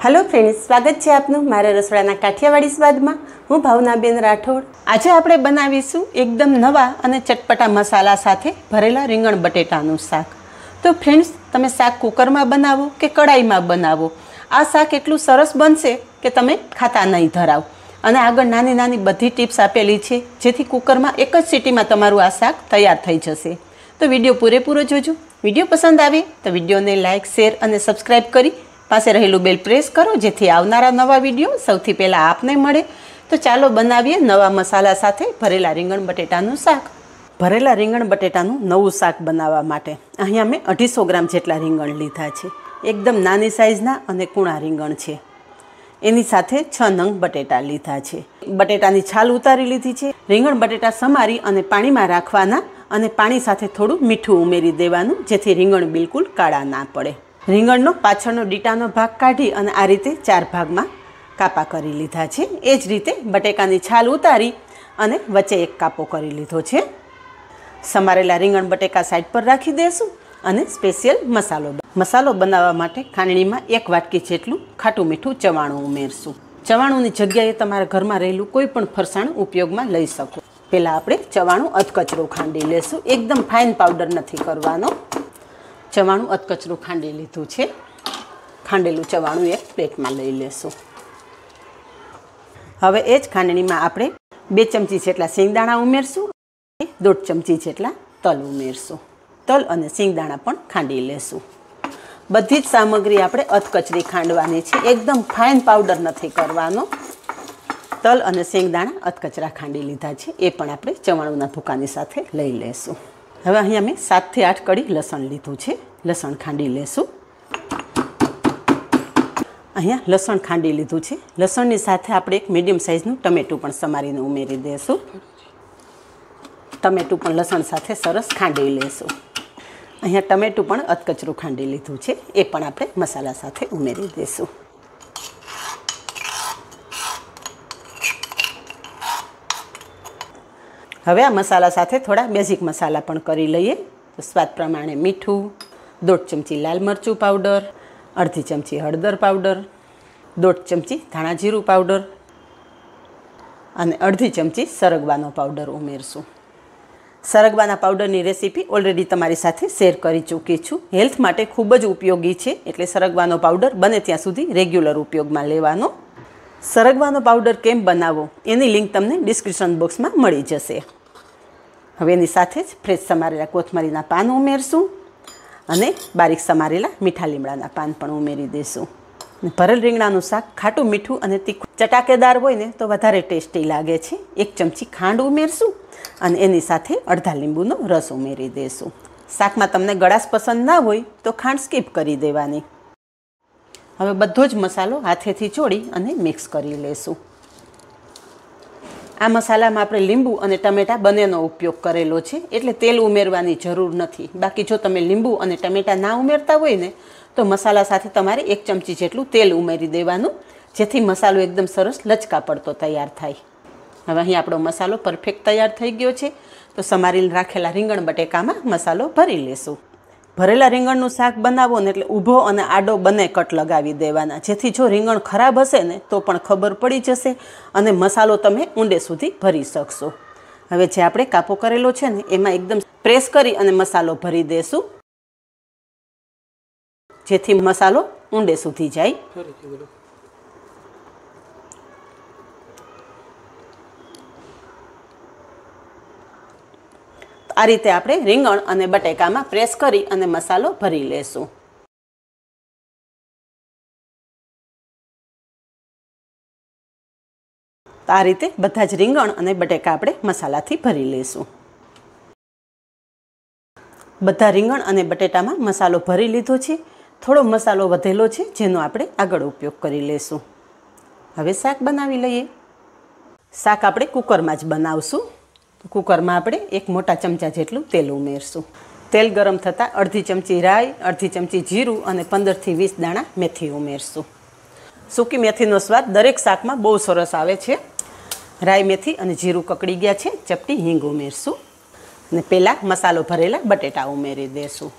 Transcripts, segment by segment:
Hello friends, स्वागत है आपनु मारा रसोड़ाना काठियावाड़ी स्वादमां। हूँ भावनाबेन राठोड। आज આપણે બનાવીશું એકદમ નવા અને ચટપટા મસાલા સાથે ભરેલા રીંગણ બટેટાનું શાક। તો ફ્રેન્ડ્સ, તમે શાક કુકરમાં બનાવો કે કડાઈમાં બનાવો, આ શાક એટલું સરસ બનશે કે તમે ખાતા નહીં ધરાવ। અને આગળ નાની નાની બધી ટિપ્સ આપેલી છે જેથી કુકરમાં એક જ સીટીમાં તમારું આ શાક તૈયાર થઈ જશે। તો વિડીયો પૂરેપૂરો જોજો। વિડીયો પસંદ આવે તો વિડીયોને લાઇક, શેર અને સબસ્ક્રાઇબ કરી પાસે રહેલું બેલ પ્રેસ કરો જેથી આવનારા નવા વિડીયો સૌથી પહેલાં આપને મળે। તો ચાલો બનાવીએ નવા મસાલા સાથે ભરેલા રીંગણ બટેટાનું શાક। ભરેલા રીંગણ બટેટાનું નવું શાક બનાવવા માટે અહીંયા મેં 250 ગ્રામ જેટલા રીંગણ લીધા છે। એકદમ નાની સાઇઝના અને કૂણા રીંગણ છે। એની સાથે 6 નંગ બટેટા લીધા છે। બટેટાની છાલ ઉતારી લીધી છે। રીંગણ બટેટા સમારી અને પાણીમાં રાખવાના અને પાણી સાથે થોડું મીઠું ઉમેરી દેવાનું જેથી રીંગણ બિલકુલ કાળા ના પડે। રીંગણનો પાછળનો ડીટાનો ભાગ કાઢી અને આ રીતે 4 ભાગમાં કાપા કરી લીધા છે। એ જ રીતે બટેકાની છાલ ઉતારી અને વચ્ચે એક કાપો કરી લીધો છે। સમારેલા રીંગણ બટેકા સાઈડ પર રાખી દેશું અને સ્પેશિયલ મસાલો બનાવવા માટે ખાંડણીમાં 1 વાટકી જેટલું ખાટું મીઠું ચવાણું ઉમેરશું। ચવાણુંની જગ્યાએ તમારા ઘરમાં રહેલું કોઈ પણ ફરસાણ ઉપયોગમાં લઈ શકો। પહેલાં આપણે ચવાણું અધકચરું ખાંડી લેશું। એકદમ ફાઇન પાવડર નથી કરવાનો। ચવાણું અધકચરું ખાંડી લીધું છે। ખાંડેલું ચવાણું એક પ્લેટમાં લઈ લેશું। હવે એ જ ખાંડણીમાં આપણે 2 ચમચી જેટલા સિંગદાણા ઉમેરશું। 1.5 ચમચી જેટલા તલ ઉમેરશું। તલ અને સિંગદાણા પણ ખાંડી લેશું। બધી જ સામગ્રી આપણે અધકચરી ખાંડવાની છે, એકદમ ફાઇન પાવડર નથી કરવાનો। તલ અને સિંગદાણા અધકચરા ખાંડી લીધા છે, એ પણ આપણે ચવાણુંના ભૂકાની સાથે લઈ લેશું। હવે અહીંયા મેં 7 થી 8 કડી લસણ લીધું છે। લસણ ખાંડી લેશું। અહીંયા લસણ ખાંડી લીધું છે। લસણની સાથે આપણે એક મીડિયમ સાઇઝનું ટમેટું પણ સમારીને ઉમેરી દઈશું। ટમેટું પણ લસણ સાથે સરસ ખાંડી લેશું। અહીંયા ટમેટું પણ અધકચરું ખાંડી લીધું છે, એ પણ આપણે મસાલા સાથે ઉમેરી દઈશું। હવે આ મસાલા સાથે થોડા બેઝિક મસાલા પણ કરી લઈએ। તો સ્વાદ પ્રમાણે મીઠું, 1.5 ચમચી લાલ મરચું પાવડર, 1/2 ચમચી હળદર પાવડર, 1/2 ચમચી ધાણા જીરું પાવડર અને 1/2 ચમચી સરગવાનો પાવડર ઉમેરશું। સરગવાના પાવડરની રેસીપી ઓલરેડી તમારી સાથે શેર કરી ચૂકી છું। હેલ્થ માટે ખૂબ જ ઉપયોગી છે, એટલે સરગવાનો પાવડર બને ત્યાં સુધી રેગ્યુલર ઉપયોગમાં લેવાનો। સરગવાનો પાવડર કેમ બનાવવો એની લિંક તમને ડિસ્ક્રિપ્શન બોક્સમાં મળી જશે। હવે એની સાથે જ ફ્રેશ સમારેલા કોથમરીના પાન ઉમેરશું અને બારીક સમારેલા મીઠા લીમડાના પાન પણ ઉમેરી દઈશું। ભરેલ રીંગણાનું શાક ખાટું મીઠું અને તીખું ચટાકેદાર હોય ને તો વધારે ટેસ્ટી લાગે છે। 1 ચમચી ખાંડ ઉમેરશું અને એની સાથે અડધા લીંબુનો રસ ઉમેરી દઈશું। શાકમાં તમને ગળાશ પસંદ ના હોય તો ખાંડ સ્કીપ કરી દેવાની। હવે બધો જ મસાલો હાથેથી ચોળી અને મિક્સ કરી લેશું। આ મસાલામાં આપણે લીંબુ અને ટમેટા બંનેનો ઉપયોગ કરેલો છે, એટલે તેલ ઉમેરવાની જરૂર નથી। બાકી જો તમે લીંબુ અને ટમેટા ના ઉમેરતા હોય ને તો મસાલા સાથે તમારે 1 ચમચી જેટલું તેલ ઉમેરી દેવાનું, જેથી મસાલો એકદમ સરસ લચકા પડતો તૈયાર થાય। હવે અહીં આપણો મસાલો પરફેક્ટ તૈયાર થઈ ગયો છે। તો સમારીને રાખેલા રીંગણ બટેકામાં મસાલો ભરી લેશું। ભરેલા રીંગણનું શાક બનાવો ને એટલે ઊભો અને આડો બંને કટ લગાવી દેવાના, જેથી જો રીંગણ ખરાબ હશે ને તો પણ ખબર પડી જશે અને મસાલો તમે ઊંડે સુધી ભરી શકશો। હવે જે આપણે કાપો કરેલો છે ને એમાં એકદમ પ્રેસ કરી અને મસાલો ભરી દેશું, જેથી મસાલો ઊંડે સુધી જાય। આ રીતે આપણે રીંગણ અને બટેકામાં પ્રેસ કરી અને મસાલો ભરી લેશું। આ રીતે બધા જ રીંગણ અને બટેકા આપણે મસાલાથી ભરી લેશું। બધા રીંગણ અને બટેટામાં મસાલો ભરી લીધો છે। થોડો મસાલો વધેલો છે જેનો આપણે આગળ ઉપયોગ કરી લેશું। હવે શાક બનાવી લઈએ। શાક આપણે કુકરમાં જ બનાવશું। કુકરમાં આપણે 1 મોટા ચમચા જેટલું તેલ ઉમેરશું। તેલ ગરમ થતાં 1/2 ચમચી રાઈ, 1/2 ચમચી જીરું અને 15 થી 20 દાણા મેથી ઉમેરશું। સૂકી મેથીનો સ્વાદ દરેક શાકમાં બહુ સરસ આવે છે। રાઈ, મેથી અને જીરું કકડી ગયા છે, ચપટી હિંગ ઉમેરશું અને પહેલાં મસાલો ભરેલા બટેટા ઉમેરી દઈશું।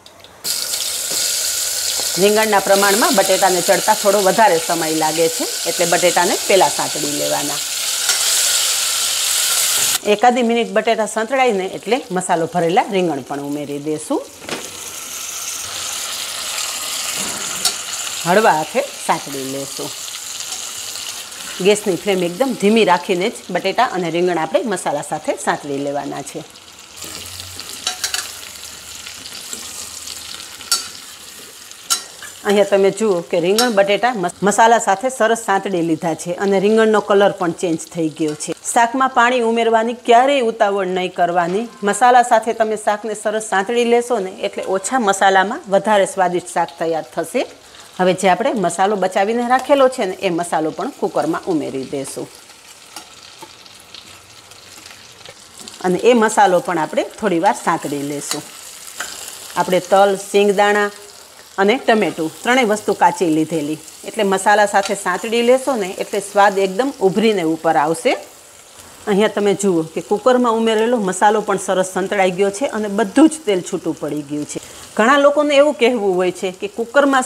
રીંગણના પ્રમાણમાં બટેટાને ચડતા થોડો વધારે સમય લાગે છે, એટલે બટેટાને પહેલાં સાંતળી લેવાના. એકાદી મિનિટ બટેટા સંતળાઈને એટલે મસાલો ભરેલા રીંગણ પણ ઉમેરી દઈશું. હળવા હાથે સાંતળી લેશું. ગેસની ફ્લેમ એકદમ ધીમી રાખીને જ બટેટા અને રીંગણ આપણે મસાલા સાથે સાંતળી લેવાના છે. અહીંયા તમે જુઓ કે રીંગણ બટેટા મસાલા સાથે સરસ સાંતળી લીધા છે અને રીંગણનો કલર પણ ચેન્જ થઈ ગયો છે. શાકમાં પાણી ઉમેરવાની ક્યારેય ઉતાવળ નહીં કરવાની. મસાલા સાથે તમે શાકને સરસ સાંતળી લેશો ને એટલે ઓછા મસાલામાં વધારે સ્વાદિષ્ટ શાક તૈયાર થશે. હવે જે આપણે મસાલો બચાવીને રાખેલો છે ને એ મસાલો પણ કુકરમાં ઉમેરી દઈશું અને એ મસાલો પણ આપણે થોડીવાર સાંતળી લેશું. આપણે તલ, સિંગદાણા અને ટમેટું ત્રણેય વસ્તુ કાચી લીધેલી, એટલે મસાલા સાથે સાંતળી લેશો ને એટલે સ્વાદ એકદમ ઉભરીને ઉપર આવશે. અહીંયા તમે જુઓ કે કુકરમાં ઉમેરેલો મસાલો પણ સરસ સંતળાઈ ગયો છે અને બધું જ તેલ છૂટું પડી ગયું છે. ઘણા લોકોને એવું કહેવું હોય છે કે કુકરમાં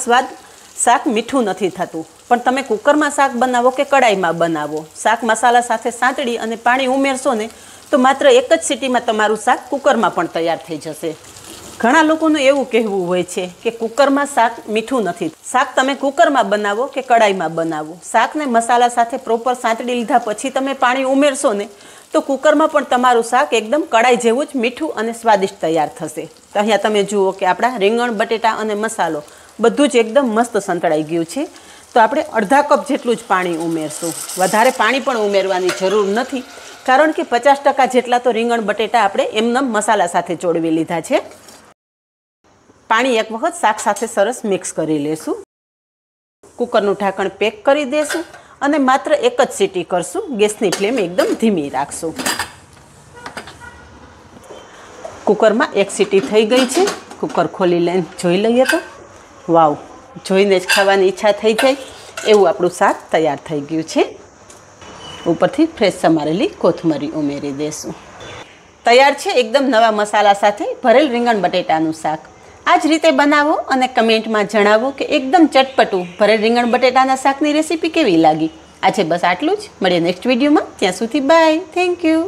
શાક મીઠું નથી થતું, પણ તમે કુકરમાં શાક બનાવો કે કડાઈમાં બનાવો, શાક મસાલા સાથે સાંતળી અને પાણી ઉમેરશો ને તો માત્ર એક જ સીટીમાં તમારું શાક કુકરમાં પણ તૈયાર થઈ જશે. ઘણા લોકોનું એવું કહેવું હોય છે કે કુકરમાં શાક મીઠું નથી. શાક તમે કુકરમાં બનાવો કે કડાઈમાં બનાવો, શાકને મસાલા સાથે પ્રોપર સાંતળી લીધા પછી તમે પાણી ઉમેરશો ને તો કુકરમાં પણ તમારું શાક એકદમ કડાઈ જેવું જ મીઠું અને સ્વાદિષ્ટ તૈયાર થશે. તો અહીંયા તમે જુઓ કે આપણા રીંગણ, બટેટા અને મસાલો બધું જ એકદમ મસ્ત સંતળાઈ ગયું છે. તો આપણે અડધા કપ જેટલું જ પાણી ઉમેરશું. વધારે પાણી પણ ઉમેરવાની જરૂર નથી, કારણ કે 50% જેટલા તો રીંગણ બટેટા આપણે એમને મસાલા સાથે ચોળવી લીધા છે. પાણી એક વખત શાક સાથે સરસ મિક્સ કરી લેશું. કુકરનું ઢાંકણ પેક કરી દેશું અને માત્ર એક જ સીટી કરશું. ગેસની ફ્લેમ એકદમ ધીમી રાખશું. કુકરમાં એક સીટી થઈ ગઈ છે. કુકર ખોલી લઈને જોઈ લઈએ તો વાવ, જોઈને જ ખાવાની ઈચ્છા થઈ જાય એવું આપણું શાક તૈયાર થઈ ગયું છે. ઉપરથી ફ્રેશ સમારેલી કોથમરી ઉમેરી દેશું. તૈયાર છે એકદમ નવા મસાલા સાથે ભરેલ રીંગણ બટેટાનું શાક. આ જ રીતે બનાવો અને કમેન્ટમાં જણાવો કે એકદમ ચટપટું ભરેલ રીંગણ બટેટાના શાકની રેસીપી કેવી લાગી. આજે બસ આટલું જ. મળીએ નેક્સ્ટ વિડીયોમાં. ત્યાં સુધી બાય. Thank you.